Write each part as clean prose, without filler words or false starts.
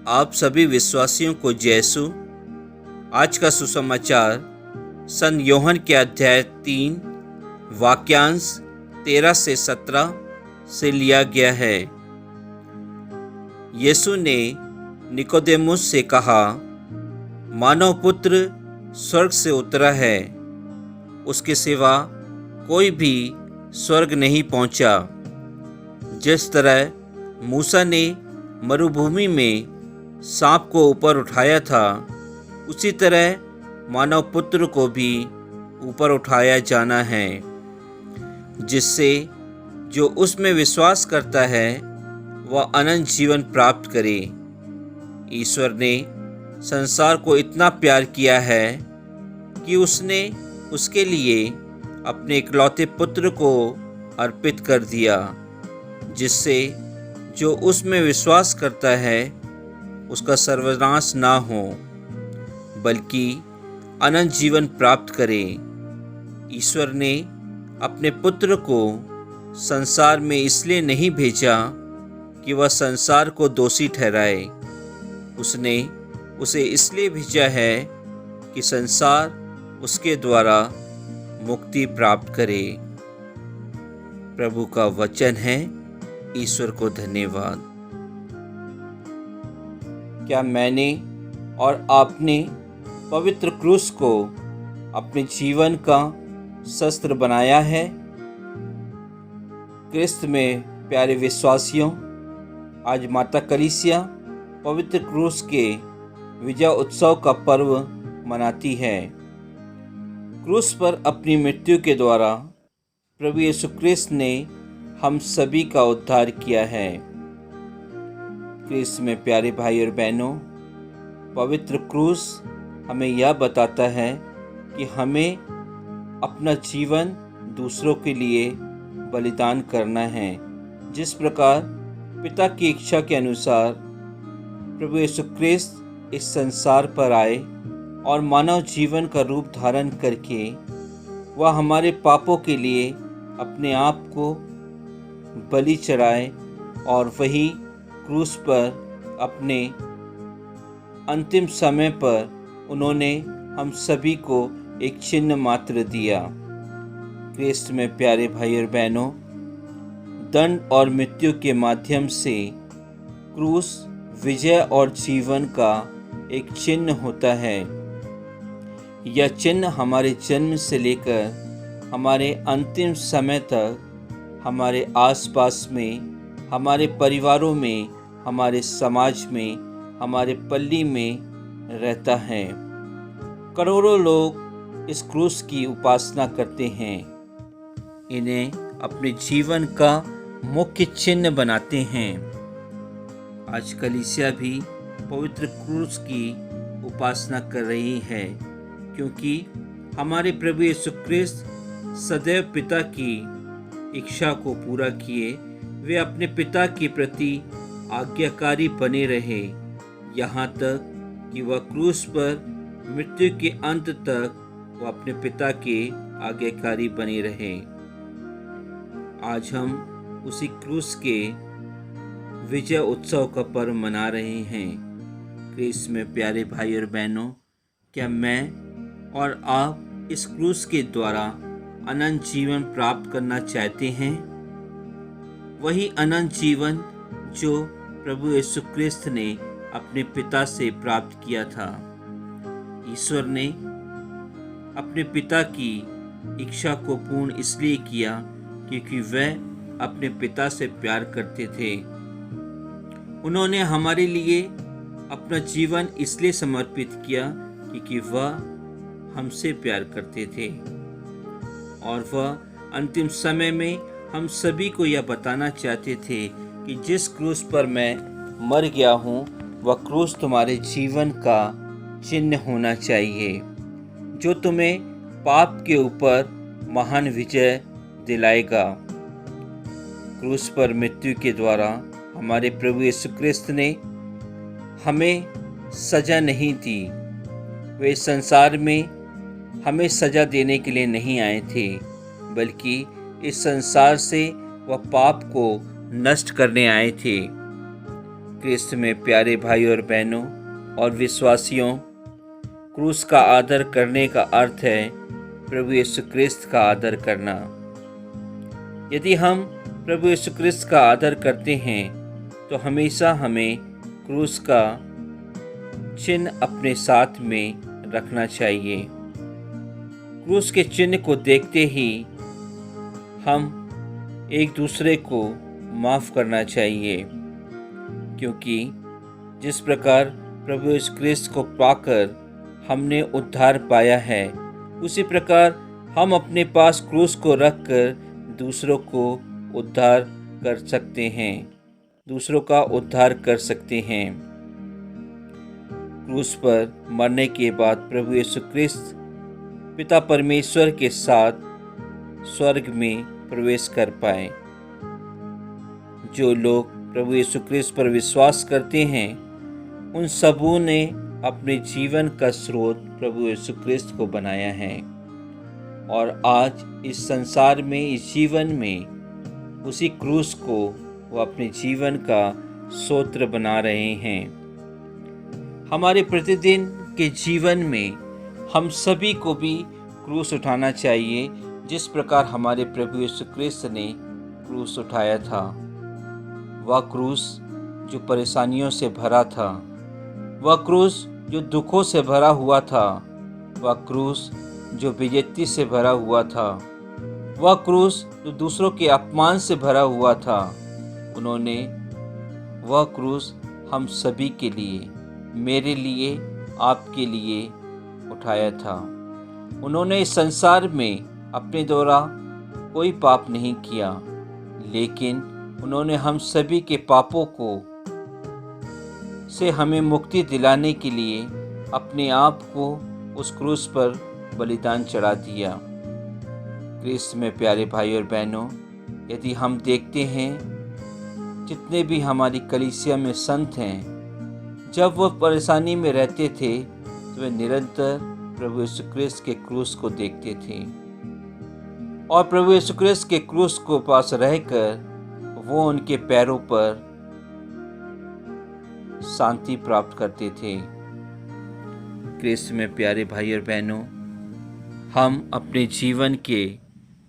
आप सभी विश्वासियों को यीशु। आज का सुसमाचार सन यूहन्ना के अध्याय 3 वाक्यांश 13 से 17 से लिया गया है। यीशु ने निकोदेमुस से कहा, मानव पुत्र स्वर्ग से उतरा है, उसके सिवा कोई भी स्वर्ग नहीं पहुंचा। जिस तरह मूसा ने मरुभूमि में सांप को ऊपर उठाया था, उसी तरह मानव पुत्र को भी ऊपर उठाया जाना है, जिससे जो उसमें विश्वास करता है वह अनंत जीवन प्राप्त करे। ईश्वर ने संसार को इतना प्यार किया है कि उसने उसके लिए अपने इकलौते पुत्र को अर्पित कर दिया, जिससे जो उसमें विश्वास करता है उसका सर्वनाश ना हो, बल्कि अनंत जीवन प्राप्त करे। ईश्वर ने अपने पुत्र को संसार में इसलिए नहीं भेजा कि वह संसार को दोषी ठहराए। उसने उसे इसलिए भेजा है कि संसार उसके द्वारा मुक्ति प्राप्त करे। प्रभु का वचन है। ईश्वर को धन्यवाद। क्या मैंने और आपने पवित्र क्रूस को अपने जीवन का शस्त्र बनाया है? क्रिस्त में प्यारे विश्वासियों, आज माता कलीसिया पवित्र क्रूस के विजय उत्सव का पर्व मनाती है। क्रूस पर अपनी मृत्यु के द्वारा प्रभु यीशु क्रिस्त ने हम सभी का उद्धार किया है। क्रिस्त में प्यारे भाई और बहनों, पवित्र क्रूस हमें यह बताता है कि हमें अपना जीवन दूसरों के लिए बलिदान करना है। जिस प्रकार पिता की इच्छा के अनुसार प्रभु यीशु क्रिस्त इस संसार पर आए और मानव जीवन का रूप धारण करके वह हमारे पापों के लिए अपने आप को बलि चढ़ाए और वही क्रूस पर अपने अंतिम समय पर उन्होंने हम सभी को एक चिन्ह मात्र दिया। क्रिस्त में प्यारे भाई और बहनों, दंड और मृत्यु के माध्यम से क्रूस विजय और जीवन का एक चिन्ह होता है। यह चिन्ह हमारे जन्म से लेकर हमारे अंतिम समय तक हमारे आसपास में, हमारे परिवारों में, हमारे समाज में, हमारे पल्ली में रहता है। करोड़ों लोग इस क्रूस की उपासना करते हैं, इन्हें अपने जीवन का मुख्य चिन्ह बनाते हैं। आज कलीसिया भी पवित्र क्रूस की उपासना कर रही है, क्योंकि हमारे प्रभु यीशु क्रिस्त सदैव पिता की इच्छा को पूरा किए वे अपने पिता के प्रति आज्ञाकारी बने रहे, यहाँ तक कि वह क्रूस पर मृत्यु के अंत तक वह अपने पिता के आज्ञाकारी बने रहे। आज हम उसी क्रूस के विजय उत्सव का पर्व मना रहे हैं। क्रिस्त में प्यारे भाई और बहनों, क्या मैं और आप इस क्रूस के द्वारा अनंत जीवन प्राप्त करना चाहते हैं? वही अनंत जीवन जो प्रभु यीशु क्रिस्त ने अपने पिता से प्राप्त किया था। ईश्वर ने अपने पिता की इच्छा को पूर्ण इसलिए किया क्योंकि वह अपने पिता से प्यार करते थे। उन्होंने हमारे लिए अपना जीवन इसलिए समर्पित किया क्योंकि वह हमसे प्यार करते थे, और वह अंतिम समय में हम सभी को यह बताना चाहते थे कि जिस क्रूस पर मैं मर गया हूँ वह क्रूस तुम्हारे जीवन का चिन्ह होना चाहिए, जो तुम्हें पाप के ऊपर महान विजय दिलाएगा। क्रूस पर मृत्यु के द्वारा हमारे प्रभु यीशु क्रिस्त ने हमें सजा नहीं दी। वे संसार में हमें सजा देने के लिए नहीं आए थे, बल्कि इस संसार से वह पाप को नष्ट करने आए थे। क्रिस्त में प्यारे भाई और बहनों और विश्वासियों, क्रूस का आदर करने का अर्थ है प्रभु यीशु क्रिस्त का आदर करना। यदि हम प्रभु यीशु क्रिस्त का आदर करते हैं तो हमेशा हमें क्रूस का चिन्ह अपने साथ में रखना चाहिए। क्रूस के चिन्ह को देखते ही हम एक दूसरे को माफ़ करना चाहिए, क्योंकि जिस प्रकार प्रभु यीशु क्रिस्त को पाकर हमने उद्धार पाया है, उसी प्रकार हम अपने पास क्रूस को रखकर दूसरों को उद्धार कर सकते हैं, दूसरों का उद्धार कर सकते हैं। क्रूस पर मरने के बाद प्रभु यीशु क्रिस्त पिता परमेश्वर के साथ स्वर्ग में प्रवेश कर पाए। जो लोग प्रभु यीशु क्रिस्त पर विश्वास करते हैं, उन सबों ने अपने जीवन का स्रोत प्रभु यीशु क्रिस्त को बनाया है और आज इस संसार में, इस जीवन में उसी क्रूस को वो अपने जीवन का स्रोत बना रहे हैं। हमारे प्रतिदिन के जीवन में हम सभी को भी क्रूस उठाना चाहिए, जिस प्रकार हमारे प्रभु यीशु क्रिस्त ने क्रूस उठाया था। वह क्रूस जो परेशानियों से भरा था, वह क्रूस जो दुखों से भरा हुआ था, वह क्रूस जो बेइज्जती से भरा हुआ था, वह क्रूस जो दूसरों के अपमान से भरा हुआ था, उन्होंने वह क्रूस हम सभी के लिए, मेरे लिए, आपके लिए उठाया था। उन्होंने इस संसार में अपने द्वारा कोई पाप नहीं किया, लेकिन उन्होंने हम सभी के पापों को से हमें मुक्ति दिलाने के लिए अपने आप को उस क्रूस पर बलिदान चढ़ा दिया। क्रिस्त में प्यारे भाई और बहनों, यदि हम देखते हैं जितने भी हमारी कलीसिया में संत हैं, जब वह परेशानी में रहते थे तो वे निरंतर प्रभु यीशु क्रिस्त के क्रूस को देखते थे और प्रभु यीशु क्रिस्त के क्रूस को पास रहकर वो उनके पैरों पर शांति प्राप्त करते थे। क्रिस्त में प्यारे भाई और बहनों, हम अपने जीवन के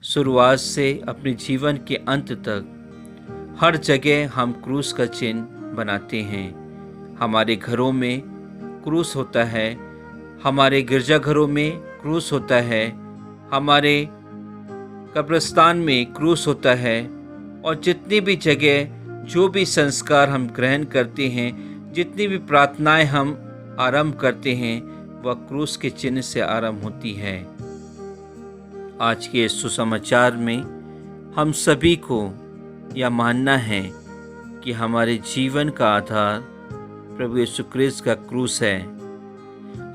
शुरुआत से अपने जीवन के अंत तक हर जगह हम क्रूस का चिन्ह बनाते हैं। हमारे घरों में क्रूस होता है, हमारे गिरजाघरों में क्रूस होता है, हमारे कब्रिस्तान में क्रूस होता है और जितनी भी जगह जो भी संस्कार हम ग्रहण करते हैं, जितनी भी प्रार्थनाएं हम आरंभ करते हैं, वह क्रूस के चिन्ह से आरंभ होती है। आज के सुसमाचार में हम सभी को यह मानना है कि हमारे जीवन का आधार प्रभु यीशु क्रिस्त का क्रूस है।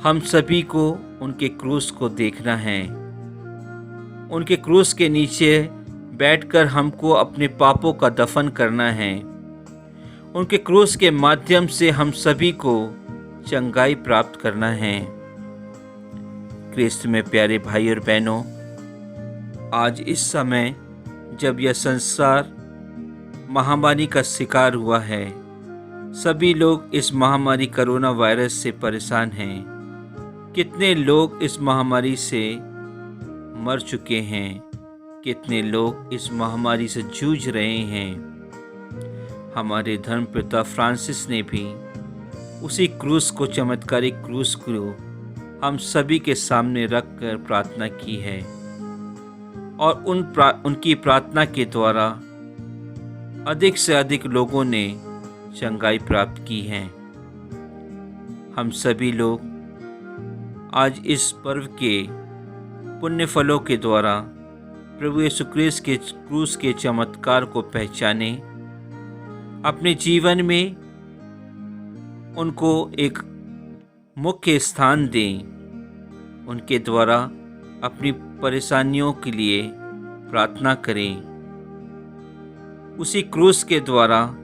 हम सभी को उनके क्रूस को देखना है। उनके क्रूस के नीचे बैठकर हमको अपने पापों का दफन करना है। उनके क्रूस के माध्यम से हम सभी को चंगाई प्राप्त करना है। क्रिस्त में प्यारे भाई और बहनों, आज इस समय जब यह संसार महामारी का शिकार हुआ है, सभी लोग इस महामारी कोरोना वायरस से परेशान हैं। कितने लोग इस महामारी से मर चुके हैं, कितने लोग इस महामारी से जूझ रहे हैं। हमारे धर्मपिता फ्रांसिस ने भी उसी क्रूस को, चमत्कारिक क्रूस को हम सभी के सामने रखकर प्रार्थना की है और उनकी प्रार्थना के द्वारा अधिक से अधिक लोगों ने चंगाई प्राप्त की है। हम सभी लोग आज इस पर्व के पुण्य फलों के द्वारा प्रभु यीशु क्रिस्त के क्रूस के चमत्कार को पहचाने, अपने जीवन में उनको एक मुख्य स्थान दें, उनके द्वारा अपनी परेशानियों के लिए प्रार्थना करें। उसी क्रूस के द्वारा,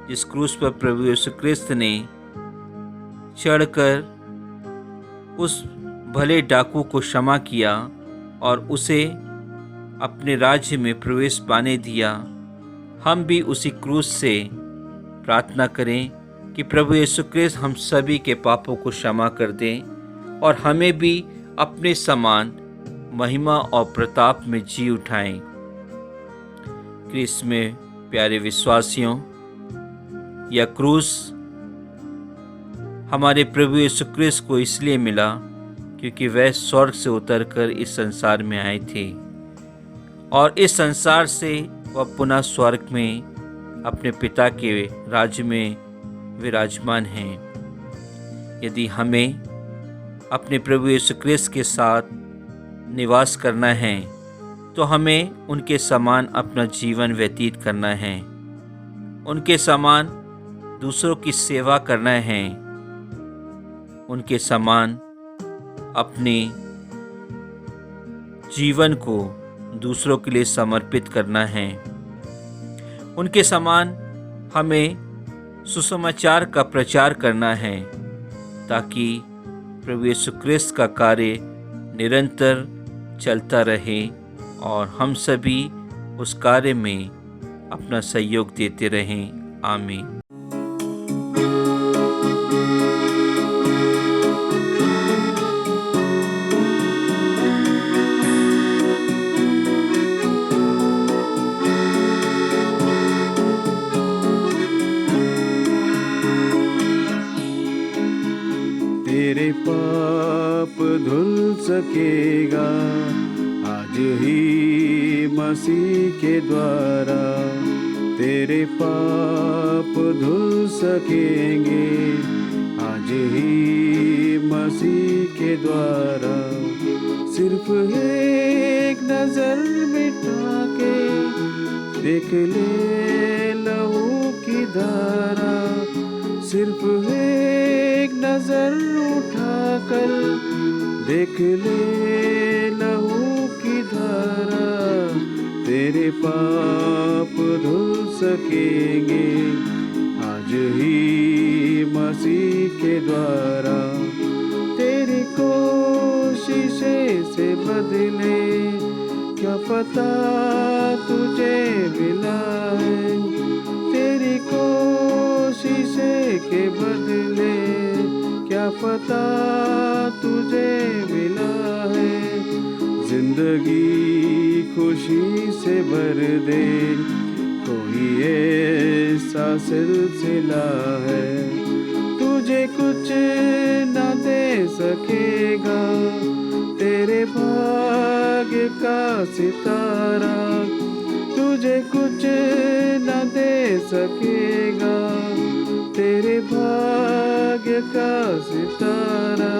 जिस क्रूस पर प्रभु यीशु क्रिस्त ने चढ़कर उस भले डाकू को क्षमा किया और उसे अपने राज्य में प्रवेश पाने दिया, हम भी उसी क्रूस से प्रार्थना करें कि प्रभु यीशु क्रिस्त हम सभी के पापों को क्षमा कर दें और हमें भी अपने समान महिमा और प्रताप में जी उठाएं। क्रिस्त में प्यारे विश्वासियों, यह क्रूस हमारे प्रभु यीशु क्रिस्त को इसलिए मिला क्योंकि वह स्वर्ग से उतरकर इस संसार में आए थे और इस संसार से वह पुनः स्वर्ग में अपने पिता के राज्य में विराजमान हैं। यदि हमें अपने प्रभु यीशु क्रिस्त के साथ निवास करना है तो हमें उनके समान अपना जीवन व्यतीत करना है, उनके समान दूसरों की सेवा करना है, उनके समान अपने जीवन को दूसरों के लिए समर्पित करना है। उनके समान हमें सुसमाचार का प्रचार करना है ताकि प्रभु यीशु क्रिस्त का कार्य निरंतर चलता रहे और हम सभी उस कार्य में अपना सहयोग देते रहें। आमीन। तेरे पाप धुल सकेगा आज ही मसीह के द्वारा, तेरे पाप धुल सकेंगे आज ही मसीह के द्वारा। सिर्फ एक नजर मिटा के देख ले लहू की धारा, सिर्फ एक नजर उठाकर देख ले लहू की धारा। तेरे पाप धुल सकेंगे आज ही मसीह के द्वारा। तेरी कोशिशें से बदले क्या पता तुझे मिला है, तेरी कोशिशें के बदले क्या पता तुझे मिला है। जिंदगी खुशी से भर दे कोई ऐसा सिलसिला है, तुझे कुछ न दे सकेगा तेरे भाग्य का सितारा, तुझे कुछ न दे सकेगा तेरे भाग्य का सितारा।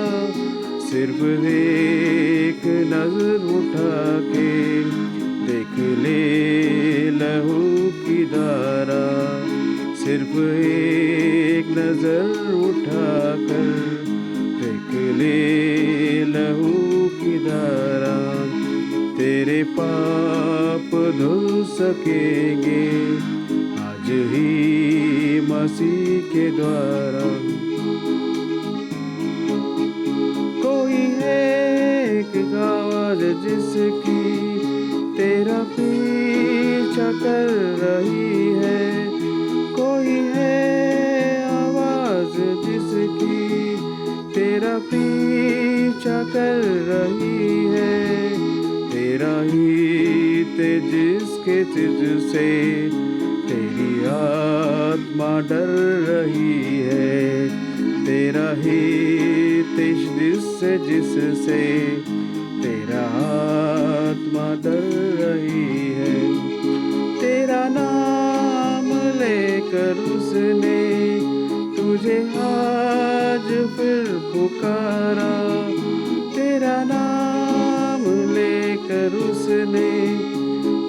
सिर्फ एक नजर उठा के देख ले लहू की धारा, सिर्फ एक नजर उठा कर देख ले लहू की धारा। तेरे पाप धुल सकेंगे आज ही मसीह के द्वारा। कोई है एक आवाज जिसकी तेरा पीछा कर रही है, कोई है आवाज जिसकी तेरा पीछा कर रही है। तेरा ही तेज जिसके तुझ से तेरी आत्मा डर रही है, तेरा ही तेज जिससे तेरा आत्मा डर रही है। तेरा नाम लेकर उसने तुझे आज फिर पुकारा, तेरा नाम लेकर उसने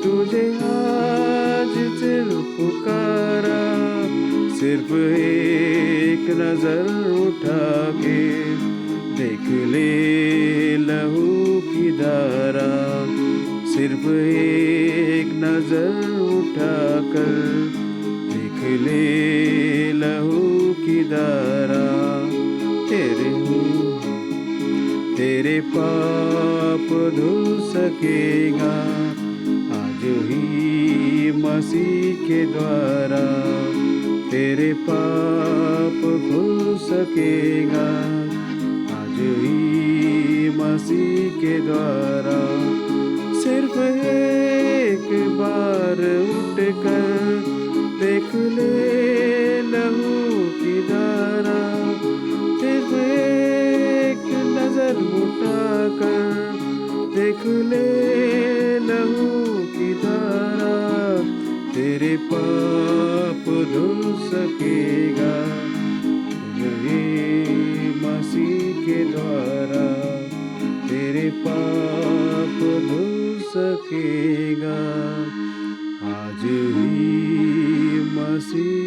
तुझे आज फिर पुकारा। सिर्फ एक नजर उठा के देख ले लहू की धारा, सिर्फ एक नजर उठा कर देख ले लहू की धारा। तेरे पाप धुल सकेगा आज ही मसीह के द्वारा, तेरे पाप धुल सकेगा आज ही मसीह के द्वारा। सिर्फ एक बार उठकर देख ले लहू की धारा, सिर्फ एक नजर उठाकर देख ले लहू की धारा। तेरे पाप धुल सकेगा यही मसीह के द्वारा, तेरे पाप धुल सकेगा आज ही मसीह